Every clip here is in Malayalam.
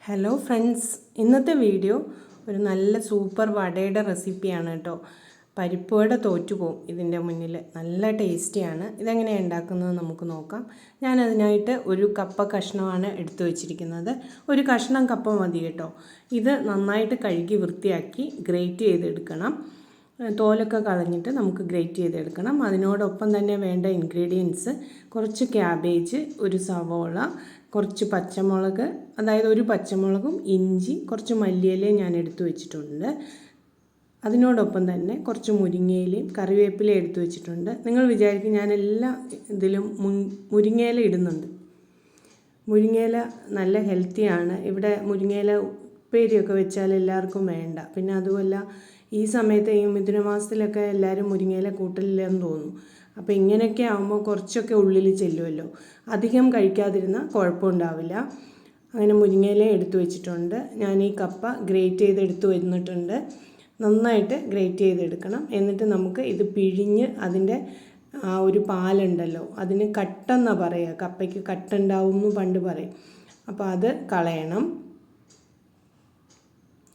ഹലോ ഫ്രണ്ട്സ്, ഇന്നത്തെ വീഡിയോ ഒരു നല്ല സൂപ്പർ വടയുടെ റെസിപ്പിയാണ് കേട്ടോ. പരിപ്പ് വട തോറ്റുപോകും ഇതിൻ്റെ മുന്നിൽ. നല്ല ടേസ്റ്റിയാണ്. ഇതെങ്ങനെയാണ് ഉണ്ടാക്കുന്നത് നമുക്ക് നോക്കാം. ഞാനതിനായിട്ട് ഒരു കപ്പ കഷ്ണമാണ് എടുത്തു വച്ചിരിക്കുന്നത്. ഒരു കഷ്ണം കപ്പ മതി കേട്ടോ. ഇത് നന്നായിട്ട് കഴുകി വൃത്തിയാക്കി ഗ്രേറ്റ് ചെയ്തെടുക്കണം. തോലൊക്കെ കളഞ്ഞിട്ട് നമുക്ക് ഗ്രേറ്റ് ചെയ്തെടുക്കണം. അതിനോടൊപ്പം തന്നെ വേണ്ട ഇൻഗ്രീഡിയൻസ് കുറച്ച് ക്യാബേജ്, ഒരു സവോള, കുറച്ച് പച്ചമുളക്, അതായത് ഒരു പച്ചമുളകും ഇഞ്ചി, കുറച്ച് മല്ലിയിലയും ഞാൻ എടുത്തു വെച്ചിട്ടുണ്ട്. അതിനോടൊപ്പം തന്നെ കുറച്ച് മുരിങ്ങയിലയും കറിവേപ്പിലയും എടുത്തു വെച്ചിട്ടുണ്ട്. നിങ്ങൾ വിചാരിക്കും ഞാൻ എല്ലാ ഇതിലും മുരിങ്ങയില ഇടുന്നുണ്ട്. മുരിങ്ങയില നല്ല ഹെൽത്തിയാണ്. ഇവിടെ മുരിങ്ങയില ഉപ്പേരിയൊക്കെ വെച്ചാൽ എല്ലാവർക്കും വേണ്ട. പിന്നെ അതുമല്ല ഈ സമയത്ത് ഈ മിഥുന മാസത്തിലൊക്കെ എല്ലാവരും മുരിങ്ങയില കൂട്ടലില്ലെന്ന് തോന്നുന്നു. അപ്പോൾ ഇങ്ങനെയൊക്കെ ആകുമ്പോൾ കുറച്ചൊക്കെ ഉള്ളിൽ ചെല്ലുമല്ലോ. അധികം കഴിക്കാതിരുന്നാൽ കുഴപ്പമുണ്ടാവില്ല. അങ്ങനെ മുരിങ്ങയില എടുത്തു വെച്ചിട്ടുണ്ട്. ഞാൻ ഈ കപ്പ ഗ്രേറ്റ് ചെയ്തെടുത്ത് വന്നിട്ടുണ്ട്. നന്നായിട്ട് ഗ്രേറ്റ് ചെയ്തെടുക്കണം. എന്നിട്ട് നമുക്ക് ഇത് പിഴിഞ്ഞ് അതിൻ്റെ ആ ഒരു പാലുണ്ടല്ലോ, അതിന് കട്ടെന്നാണ് പറയുക. കപ്പയ്ക്ക് കട്ടുണ്ടാവും എന്ന് പണ്ട് പറയും. അപ്പോൾ അത് കളയണം.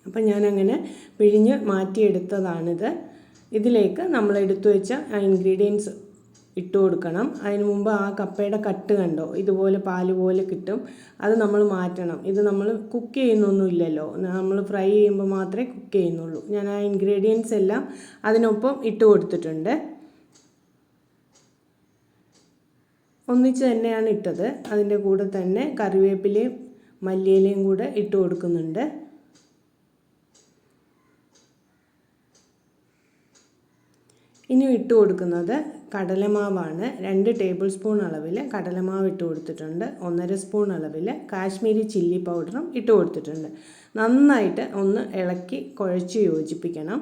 അപ്പം ഞാനങ്ങനെ പിഴിഞ്ഞ് മാറ്റിയെടുത്തതാണിത്. ഇതിലേക്ക് നമ്മൾ എടുത്തു വെച്ച ആ ഇൻഗ്രീഡിയൻസ് ഇട്ട് കൊടുക്കണം. അതിന് മുമ്പ് ആ കപ്പയുടെ കട്ട് കണ്ടോ, ഇതുപോലെ പാല് പോലെ കിട്ടും. അത് നമ്മൾ മാറ്റണം. ഇത് നമ്മൾ കുക്ക് ചെയ്യുന്നൊന്നുമില്ലല്ലോ, നമ്മൾ ഫ്രൈ ചെയ്യുമ്പോൾ മാത്രമേ കുക്ക് ചെയ്യുന്നുള്ളൂ. ഞാൻ ആ ഇൻഗ്രീഡിയൻസ് എല്ലാം അതിനൊപ്പം ഇട്ട് കൊടുത്തിട്ടുണ്ട്. ഒന്നിച്ച് തന്നെയാണ് ഇട്ടത്. അതിൻ്റെ കൂടെ തന്നെ കറിവേപ്പിലയും മല്ലിയിലയും കൂടെ ഇട്ട് കൊടുക്കുന്നുണ്ട്. ഇനി ഇട്ട് കൊടുക്കുന്നത് കടലമാവാണ്. 2 ടേബിൾ സ്പൂൺ അളവിൽ കടലമാവ് ഇട്ട് കൊടുത്തിട്ടുണ്ട്. 1.5 സ്പൂൺ അളവിൽ കാശ്മീരി ചില്ലി പൗഡറും ഇട്ട് കൊടുത്തിട്ടുണ്ട്. നന്നായിട്ട് ഒന്ന് ഇളക്കി കുഴച്ച് യോജിപ്പിക്കണം.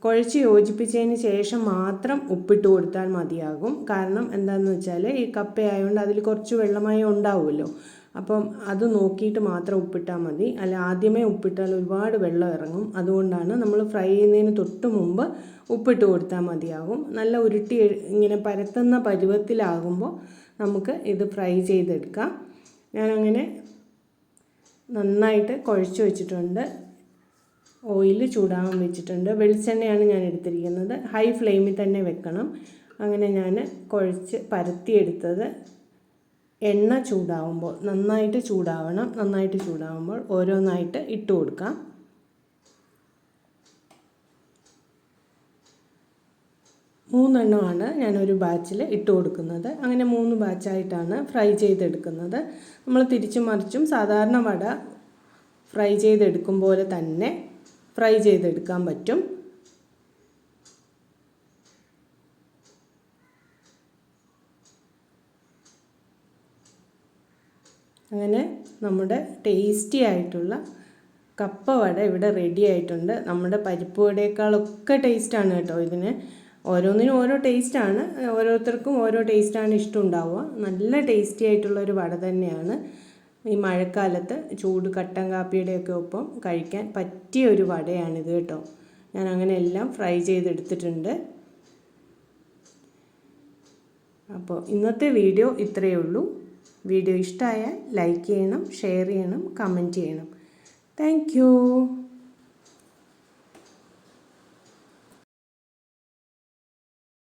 കുഴച്ച് യോജിപ്പിച്ചതിന് ശേഷം മാത്രം ഉപ്പിട്ട് കൊടുത്താൽ മതിയാകും. കാരണം എന്താണെന്ന് വെച്ചാൽ ഈ കപ്പയായതുകൊണ്ട് അതിൽ കുറച്ച് വെള്ളമയം ഉണ്ടാവുമല്ലോ. അപ്പം അത് നോക്കിയിട്ട് മാത്രം ഉപ്പിട്ടാൽ മതി. അല്ല ആദ്യമേ ഉപ്പിട്ടാൽ ഒരുപാട് വെള്ളം ഇറങ്ങും. അതുകൊണ്ടാണ് നമ്മൾ ഫ്രൈ ചെയ്യുന്നതിന് തൊട്ട് മുമ്പ് ഉപ്പിട്ട് കൊടുത്താൽ മതിയാകും. നല്ല ഉരുട്ടി ഇങ്ങനെ പരത്തുന്ന പരുവത്തിലാകുമ്പോൾ നമുക്ക് ഇത് ഫ്രൈ ചെയ്തെടുക്കാം. ഞാനങ്ങനെ നന്നായിട്ട് കുഴച്ച് വെച്ചിട്ടുണ്ട്. ഓയിൽ ചൂടാകാൻ വെച്ചിട്ടുണ്ട്. വെളിച്ചെണ്ണയാണ് ഞാൻ എടുത്തിരിക്കുന്നത്. ഹൈ ഫ്ലെയിമിൽ തന്നെ വെക്കണം. അങ്ങനെ ഞാൻ കുഴച്ച് പരത്തിയെടുത്തത് എണ്ണ ചൂടാവുമ്പോൾ, നന്നായിട്ട് ചൂടാവണം. നന്നായിട്ട് ചൂടാവുമ്പോൾ ഓരോന്നായിട്ട് ഇട്ട് കൊടുക്കാം. മൂന്നെണ്ണമാണ് ഞാനൊരു ബാച്ചിൽ ഇട്ട് കൊടുക്കുന്നത്. അങ്ങനെ 3 ബാച്ചായിട്ടാണ് ഫ്രൈ ചെയ്തെടുക്കുന്നത്. നമ്മൾ തിരിച്ചും മറിച്ചും സാധാരണ വട ഫ്രൈ ചെയ്തെടുക്കും പോലെ തന്നെ ഫ്രൈ ചെയ്തെടുക്കാൻ പറ്റും. അങ്ങനെ നമ്മുടെ ടേസ്റ്റി ആയിട്ടുള്ള കപ്പ വട ഇവിടെ റെഡി ആയിട്ടുണ്ട്. നമ്മുടെ പരിപ്പ് വടയേക്കാളൊക്കെ ടേസ്റ്റാണ് കേട്ടോ ഇതിന്. ഓരോന്നിനും ഓരോ ടേസ്റ്റാണ്. ഓരോരുത്തർക്കും ഓരോ ടേസ്റ്റാണ് ഇഷ്ടമുണ്ടാവുക. നല്ല ടേസ്റ്റി ആയിട്ടുള്ളൊരു വട തന്നെയാണ്. ഈ മഴക്കാലത്ത് ചൂട് കട്ടൻ കാപ്പിയുടെയൊക്കെ ഒപ്പം കഴിക്കാൻ പറ്റിയ ഒരു വടയാണിത് കേട്ടോ. ഞാൻ അങ്ങനെ എല്ലാം ഫ്രൈ ചെയ്തെടുത്തിട്ടുണ്ട്. അപ്പോൾ ഇന്നത്തെ വീഡിയോ ഇത്രയേ ഉള്ളൂ. വീഡിയോ ഇഷ്ടമായാൽ ലൈക്ക് ചെയ്യണം, ഷെയർ ചെയ്യണം, കമൻറ്റ് ചെയ്യണം. Thank you.